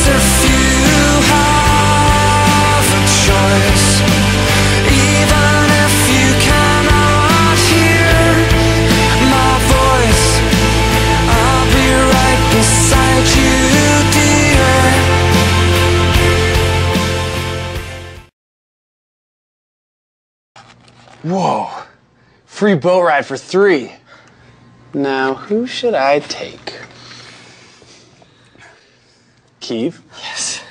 if you have a choice, even if you cannot hear my voice, I'll be right beside you, dear. Whoa, free boat ride for 3. Now, who should I take? Keeve? Yes.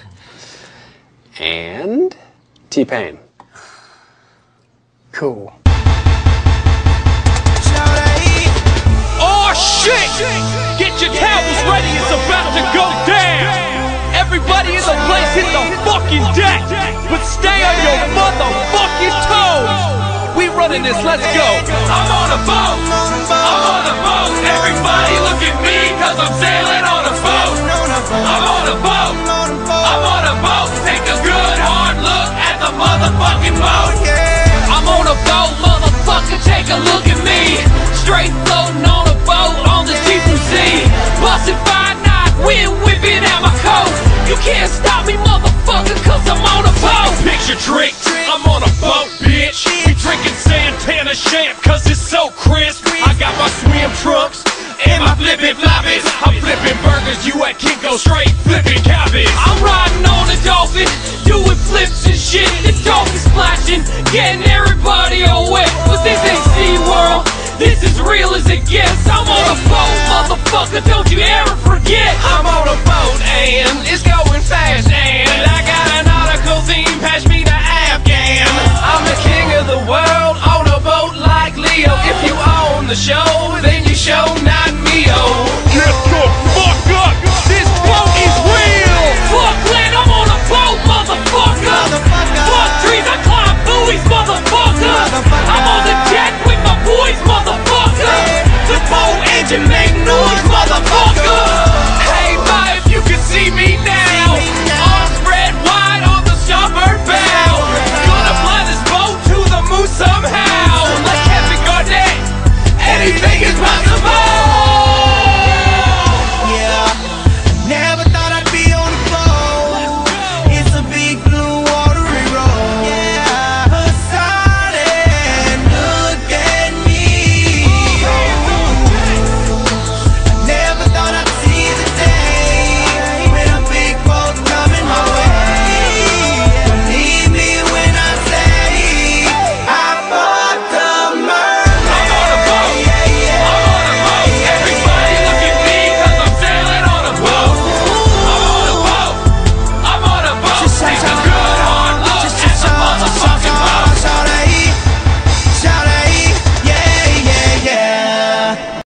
And T-Pain. Cool. Oh shit! Get your towels ready, it's about to go down! Everybody in the place hit the fucking deck! But stay on your motherfucking toes! We running this, let's go! I'm on a boat! I'm on a boat! Everybody look at me, cause I'm sailing on a boat! I'm on a boat! I'm on a boat! Take a good hard look at the motherfucking boat! I'm on a boat, motherfucker, take a look at me! Straight floating on a boat on this deep blue sea. Bustin' 5 knots, wind whipping out my coat. You can't stop me, motherfucker, cause I'm on a boat. Picture trick, I'm on a boat, bitch. We drinking Santana champ, cause it's so crisp. I got my swim trunks and my flippin' floppies. I'm flipping burgers, you at Kinko, straight flipping cabbage. I'm riding on a dolphin, doing flips and shit. The dolphin splashing, getting everybody all wet. But this ain't SeaWorld, this is real as it gets. I'm on a boat, motherfucker, don't you ever forget. I'm on a boat and it's going fast, and I got an nautical theme, pass me the Afghan. I'm the king of the world on a boat like Leo. If you own the show, then you show me